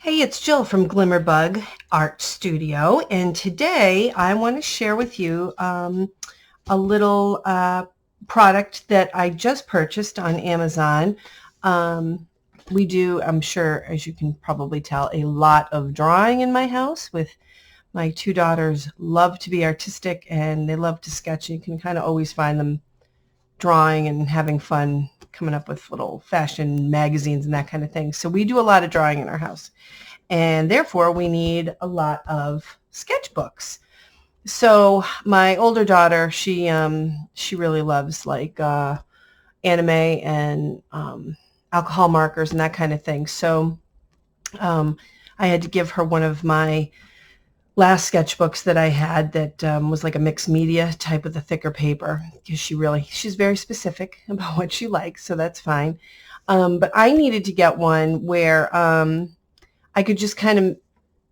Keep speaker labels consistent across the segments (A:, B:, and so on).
A: Hey, it's Jill from Glimmerbug Art Studio, and today I want to share with you a little product that I just purchased on Amazon. We do, I'm sure, as you can probably tell, a lot of drawing in my house. With my two daughters love to be artistic and they love to sketch. You can kind of always find them drawing and having fun, coming up with little fashion magazines and that kind of thing. So we do a lot of drawing in our house, and therefore we need a lot of sketchbooks. So my older daughter, she really loves like anime and alcohol markers and that kind of thing. So I had to give her one of my last sketchbooks that I had that was like a mixed media type with a thicker paper, because she's very specific about what she likes, so that's fine. But I needed to get one where I could just kind of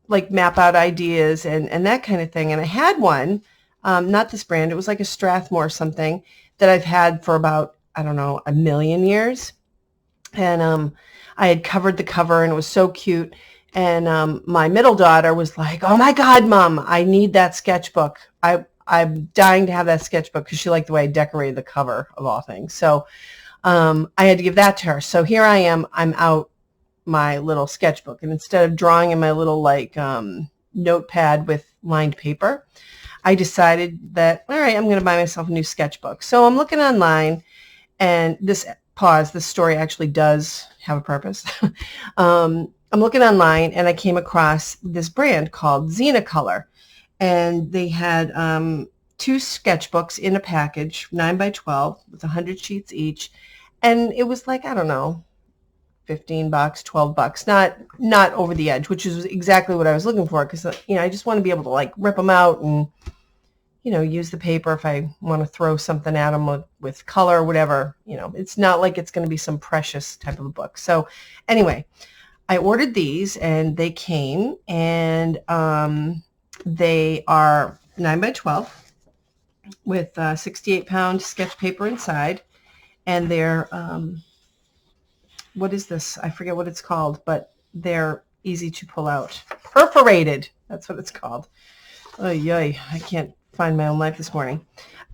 A: like map out ideas and that kind of thing. And I had one, not this brand, it was like a Strathmore something that I've had for about, I don't know, a million years. And I had covered the cover and it was so cute. And my middle daughter was like, "Oh my God, Mom, I need that sketchbook. I'm dying to have that sketchbook," because she liked the way I decorated the cover of all things. So I had to give that to her. So here I am, I'm out my little sketchbook. And instead of drawing in my little like notepad with lined paper, I decided that, all right, I'm going to buy myself a new sketchbook. So I'm looking online, and this story actually does have a purpose. I'm looking online and I came across this brand called Zenacolor, and they had two sketchbooks in a package, 9 by 12 with 100 sheets each. And it was like, I don't know, $15, $12, not over the edge, which is exactly what I was looking for, because I just want to be able to like rip them out and use the paper if I want to throw something at them with color or whatever. It's not like it's going to be some precious type of a book. So anyway, I ordered these and they came, and they are 9 by 12 with 68-pound sketch paper inside, and they're what is this? I forget what it's called, but they're easy to pull out. Perforated. That's what it's called. Oy, oy, I can't find my own life this morning.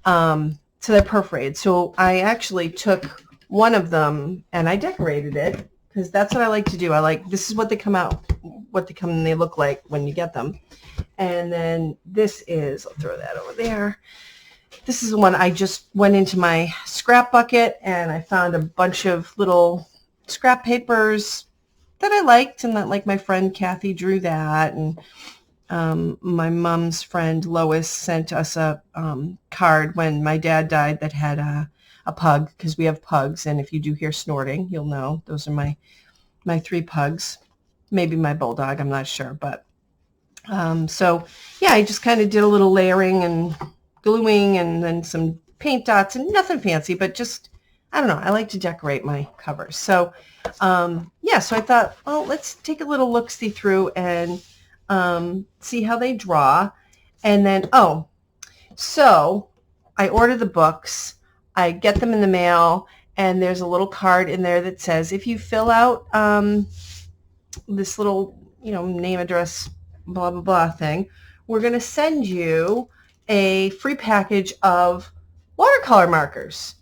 A: So they're perforated. So I actually took one of them and I decorated it, because that's what I like to do. This is what they come and they look like when you get them. And then this is, I'll throw that over there. This is the one I just went into my scrap bucket and I found a bunch of little scrap papers that I liked, and that, like, my friend Kathy drew that, and my mom's friend Lois sent us a card when my dad died that had a pug, because we have pugs, and if you do hear snorting, you'll know those are my three pugs, maybe my bulldog, I'm not sure. But so yeah, I just kind of did a little layering and gluing and then some paint dots, and nothing fancy, but just, I don't know, I like to decorate my covers. So yeah, so I thought, well, let's take a little look-see through and see how they draw. And then, so I order the books, I get them in the mail, and there's a little card in there that says, if you fill out this little, name, address, blah, blah, blah thing, we're going to send you a free package of watercolor markers.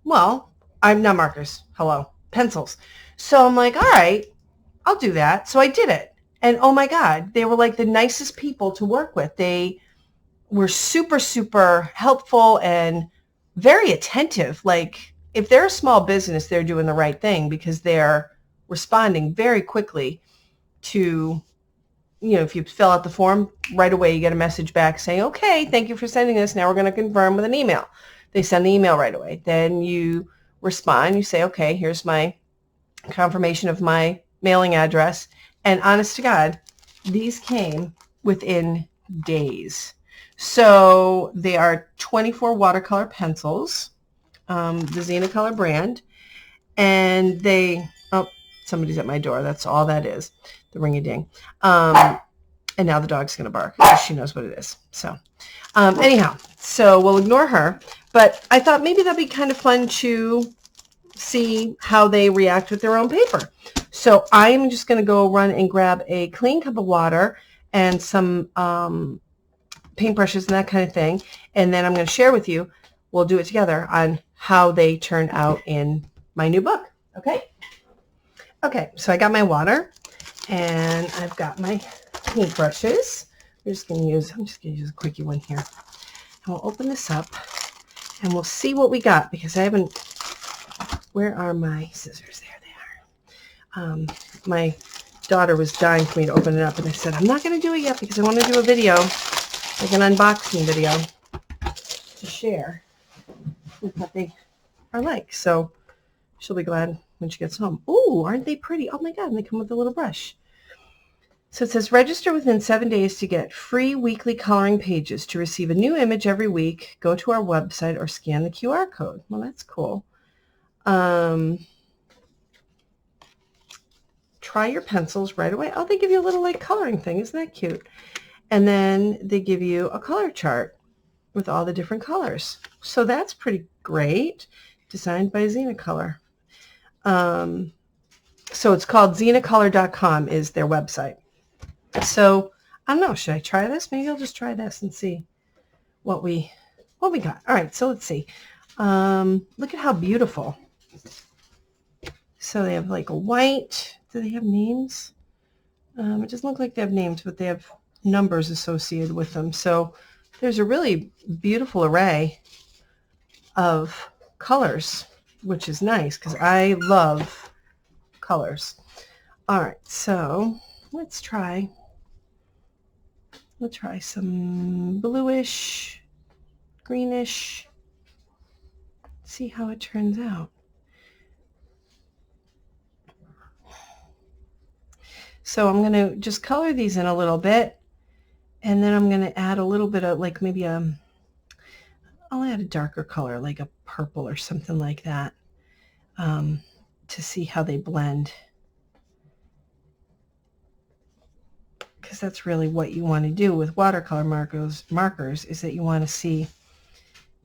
A: Well, I'm not markers. Hello. Pencils. So I'm like, all right, I'll do that. So I did it. And oh my God, they were like the nicest people to work with. They were super, super helpful and very attentive. Like, if they're a small business, they're doing the right thing, because they're responding very quickly to, if you fill out the form, right away you get a message back saying, okay, thank you for sending this. Now we're going to confirm with an email. They send the email right away. Then you respond. You say, okay, here's my confirmation of my mailing address. And honest to God, these came within days. So they are 24 watercolor pencils, the Zenacolor brand. And somebody's at my door. That's all that is, the ring-a-ding. And now the dog's going to bark because she knows what it is. So anyhow, so we'll ignore her. But I thought maybe that'd be kind of fun to see how they react with their own paper. So I'm just going to go run and grab a clean cup of water and some paintbrushes and that kind of thing. And then I'm going to share with you, we'll do it together on how they turn out in my new book. Okay? Okay, so I got my water and I've got my paintbrushes. I'm just going to use a quickie one here. And we'll open this up and we'll see what we got, because I haven't, where are my scissors? There they are. My daughter was dying for me to open it up, and I said, I'm not going to do it yet because I want to do a video, like an unboxing video, to share with what they are like. So she'll be glad when she gets home. Ooh, aren't they pretty? Oh my God, and they come with a little brush. So it says, register within 7 days to get free weekly coloring pages. To receive a new image every week, go to our website or scan the QR code. Well, that's cool. Try your pencils right away. Oh, they give you a little like coloring thing. Isn't that cute? And then they give you a color chart with all the different colors. So that's pretty great. Designed by Zenacolor. So it's called Zenacolor.com is their website. So I don't know, should I try this? Maybe I'll just try this and see what we got. All right, so let's see. Look at how beautiful. So they have like a white. Do they have names? It doesn't look like they have names, but they have numbers associated with them. So there's a really beautiful array of colors, which is nice because I love colors. All right, so let's try. We'll try some bluish, greenish. See how it turns out. So I'm going to just color these in a little bit, and then I'm going to add a little bit of like maybe I'll add a darker color, like a purple or something like that, to see how they blend. Because that's really what you want to do with watercolor markers is that you want to see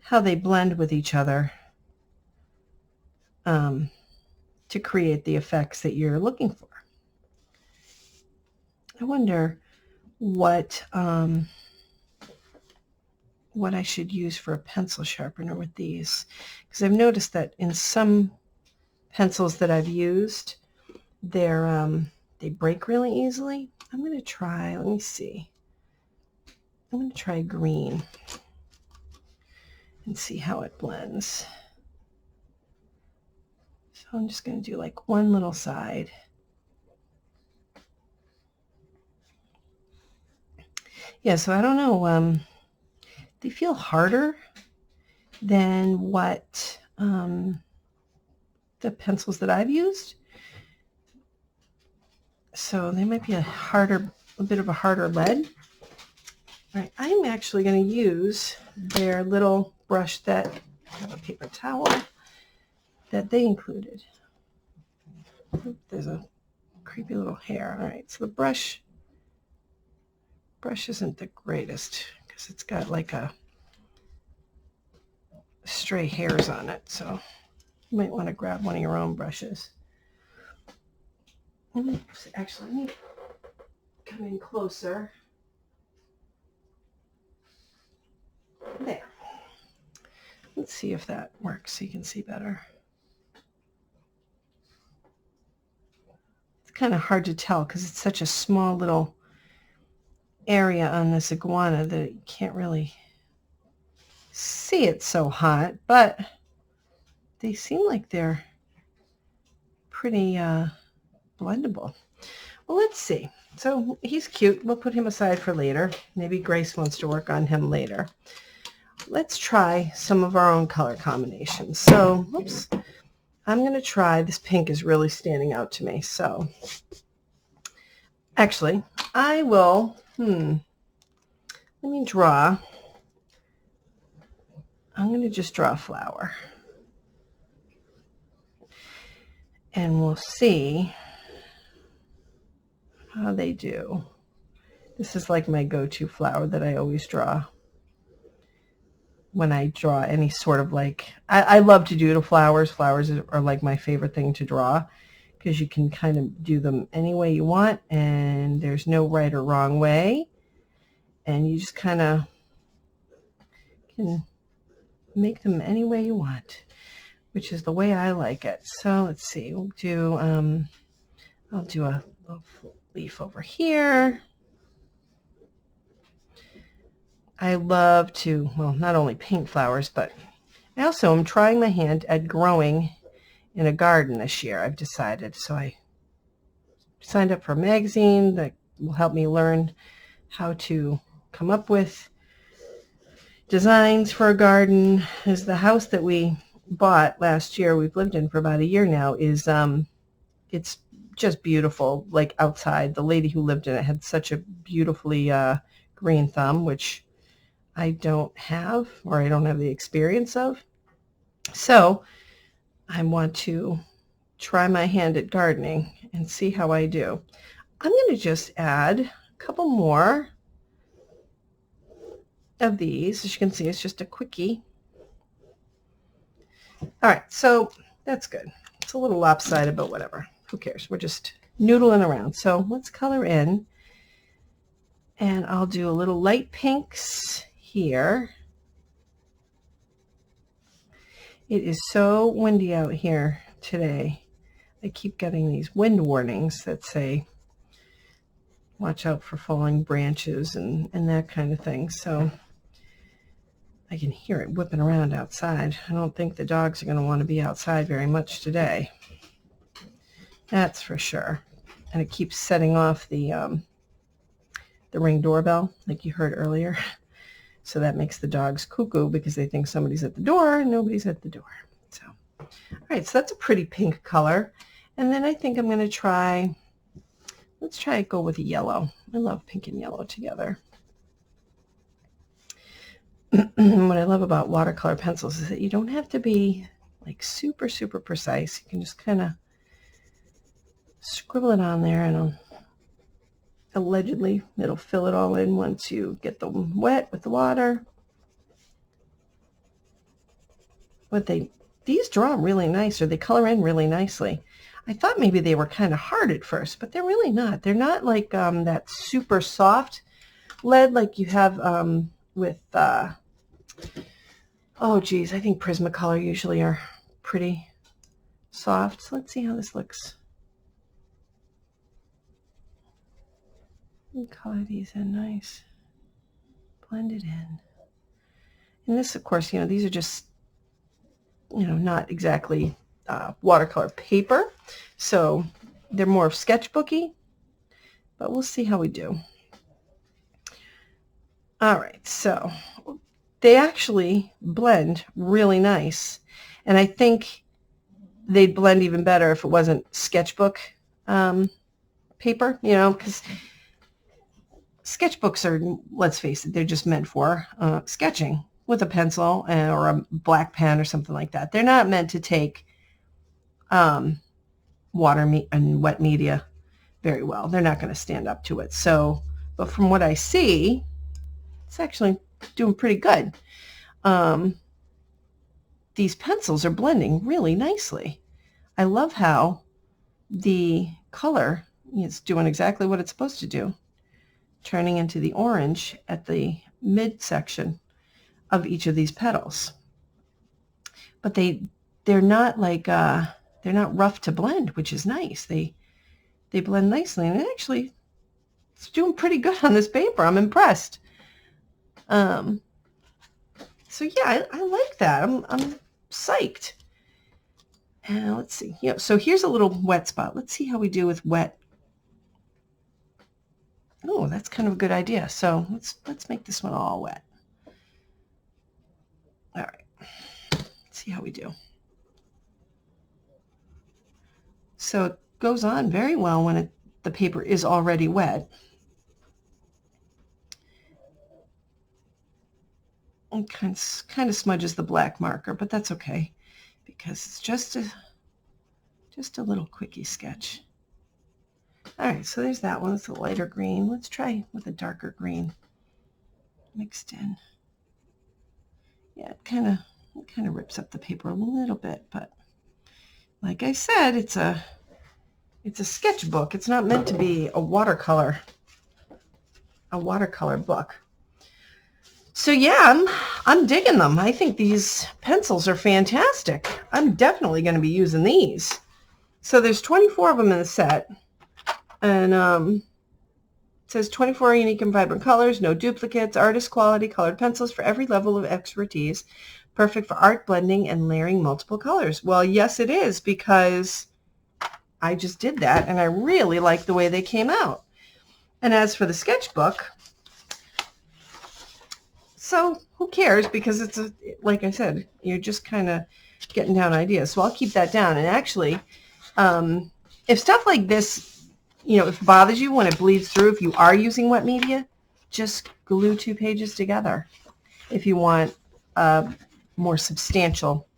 A: how they blend with each other to create the effects that you're looking for. I wonder what I should use for a pencil sharpener with these, because I've noticed that in some pencils that I've used, they break really easily. I'm going to try, let me see. I'm going to try green and see how it blends. So I'm just going to do like one little side. Yeah, so I don't know. They feel harder than what the pencils that I've used. So they might be a bit of a harder lead. All right, I'm actually going to use their little brush that I have a paper towel that they included. There's a creepy little hair. All right, so the brush isn't the greatest because it's got like a stray hairs on it. So you might want to grab one of your own brushes. Actually, let me come in closer. There. Let's see if that works so you can see better. It's kind of hard to tell because it's such a small little area on this iguana that you can't really see it so hot, but they seem like they're pretty blendable. Well, let's see. So he's cute. We'll put him aside for later. Maybe Grace wants to work on him later. Let's try some of our own color combinations. So, oops, I'm going to try, this pink is really standing out to me. So, actually, I will, let me draw. I'm going to just draw a flower. And we'll see how they do. This is like my go-to flower that I always draw when I draw any sort of like, I love to do the flowers. Flowers are like my favorite thing to draw because you can kind of do them any way you want, and there's no right or wrong way, and you just kind of can make them any way you want, which is the way I like it. So let's see, we'll do I'll do a little leaf over here. I love to, well, not only paint flowers, but I also am trying my hand at growing in a garden this year, I've decided. So I signed up for a magazine that will help me learn how to come up with designs for a garden. Is the house that we bought last year, we've lived in for about a year now, is it's just beautiful. Like outside, the lady who lived in it had such a beautifully green thumb, which I don't have, or I don't have the experience of. So I want to try my hand at gardening and see how I do. I'm going to just add a couple more of these. As you can see, it's just a quickie. All right, so that's good. It's a little lopsided, but whatever. Who cares? We're just noodling around. So let's color in. And I'll do a little light pinks here. It is so windy out here today. I keep getting these wind warnings that say, watch out for falling branches and that kind of thing. So I can hear it whipping around outside. I don't think the dogs are going to want to be outside very much today. That's for sure. And it keeps setting off the Ring doorbell, like you heard earlier. So that makes the dogs cuckoo because they think somebody's at the door and nobody's at the door. So, all right, so that's a pretty pink color. And then I think I'm going to try, let's try go with yellow. I love pink and yellow together. What I love about watercolor pencils is that you don't have to be like super, super precise. You can just kind of scribble it on there, and allegedly it'll fill it all in once you get them wet with the water. But these draw really nice, or they color in really nicely. I thought maybe they were kind of hard at first, but they're really not. They're not like that super soft lead like you have with, oh geez, I think Prismacolor usually are pretty soft. So let's see how this looks. And color these in nice. Blend it in. And this, of course, these are just, not exactly watercolor paper. So they're more of sketchbooky, but we'll see how we do. All right, so they actually blend really nice. And I think they'd blend even better if it wasn't sketchbook paper, because sketchbooks are, let's face it, they're just meant for sketching with a pencil or a black pen or something like that. They're not meant to take water and wet media very well. They're not going to stand up to it. So, but from what I see, it's actually doing pretty good. These pencils are blending really nicely. I love how the color is doing exactly what it's supposed to do, turning into the orange at the midsection of each of these petals. But they're not like they're not rough to blend, which is nice. They blend nicely, and actually it's doing pretty good on this paper. I'm impressed. So yeah, I like that. I'm psyched. And let's see. Yeah, so here's a little wet spot. Let's see how we do with wet. Oh, that's kind of a good idea. So let's make this one all wet. All right. Let's see how we do. So it goes on very well when the paper is already wet. And kind of smudges the black marker, but that's okay because it's just a little quickie sketch. All right, so there's that one. It's a lighter green. Let's try with a darker green mixed in. Yeah, it kind of rips up the paper a little bit, but like I said, it's a It's a sketchbook. It's not meant to be a watercolor book. So yeah, I'm digging them. I think these pencils are fantastic. I'm definitely going to be using these. So there's 24 of them in the set, and it says 24 unique and vibrant colors, no duplicates, artist quality colored pencils for every level of expertise, perfect for art blending and layering multiple colors. Well, yes, it is, because I just did that, and I really like the way they came out. And as for the sketchbook, so who cares, because it's like I said, you're just kind of getting down ideas. So I'll keep that down. And actually, if stuff like this, if it bothers you when it bleeds through, if you are using wet media, just glue 2 pages together. If you want a more substantial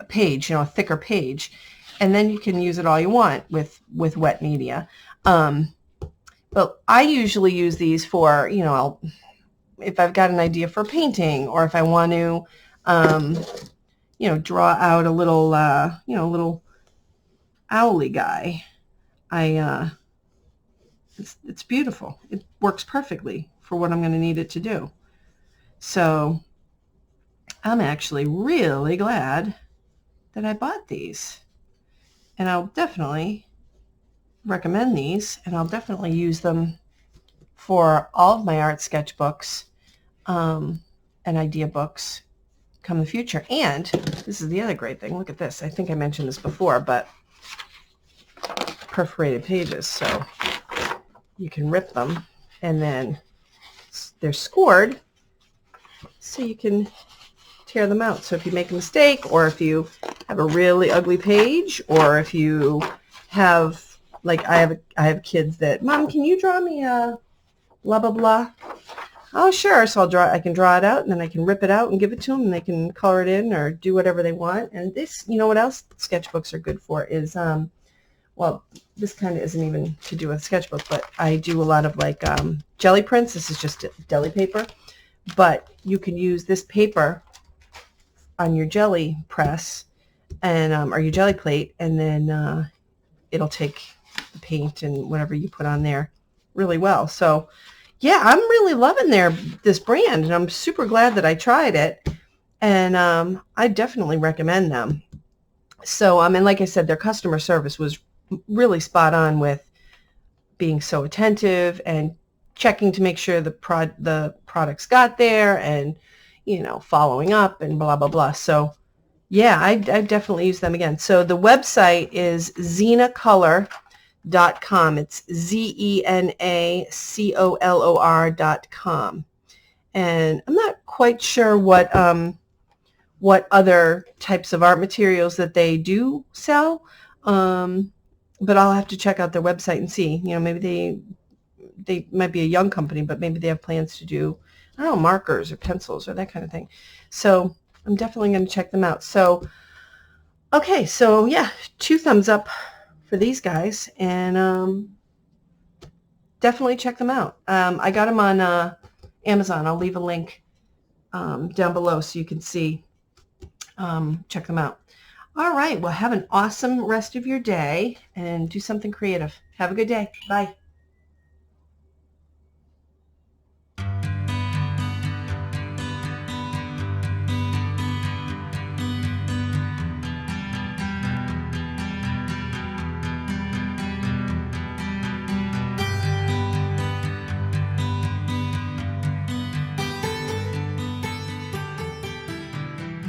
A: page, a thicker page, and then you can use it all you want with wet media. But I usually use these for, if I've got an idea for painting, or if I want to, draw out a little, little owly guy. It's beautiful. It works perfectly for what I'm going to need it to do. So I'm actually really glad that I bought these, and I'll definitely recommend these, and I'll definitely use them for all of my art sketchbooks and idea books come the future. And this is the other great thing. Look at this. I think I mentioned this before, but perforated pages, so you can rip them, and then they're scored so you can tear them out. So if you make a mistake, or if you have a really ugly page, or if you have, like, I have kids that, Mom, can you draw me a blah blah blah? Oh, sure. So I can draw it out, and then I can rip it out and give it to them, and they can color it in or do whatever they want. And this, what else sketchbooks are good for is, well, this kind of isn't even to do with sketchbook, but I do a lot of like jelly prints. This is just deli paper, but you can use this paper on your jelly press and or your jelly plate, and then it'll take the paint and whatever you put on there really well. So yeah, I'm really loving this brand, and I'm super glad that I tried it, and I definitely recommend them. So and like I said, their customer service was really spot on with being so attentive and checking to make sure the products got there, and following up and blah blah blah. So yeah, I definitely use them again. So the website is Zenacolor.com. It's Zenacolor.com, and I'm not quite sure what other types of art materials that they do sell, but I'll have to check out their website and see. Maybe they might be a young company, but maybe they have plans to do, I don't know, markers or pencils or that kind of thing. So I'm definitely going to check them out. So okay, so yeah, 2 thumbs up for these guys, and definitely check them out. I got them on Amazon. I'll leave a link down below so you can see, check them out. All right, well, have an awesome rest of your day, and do something creative. Have a good day. Bye.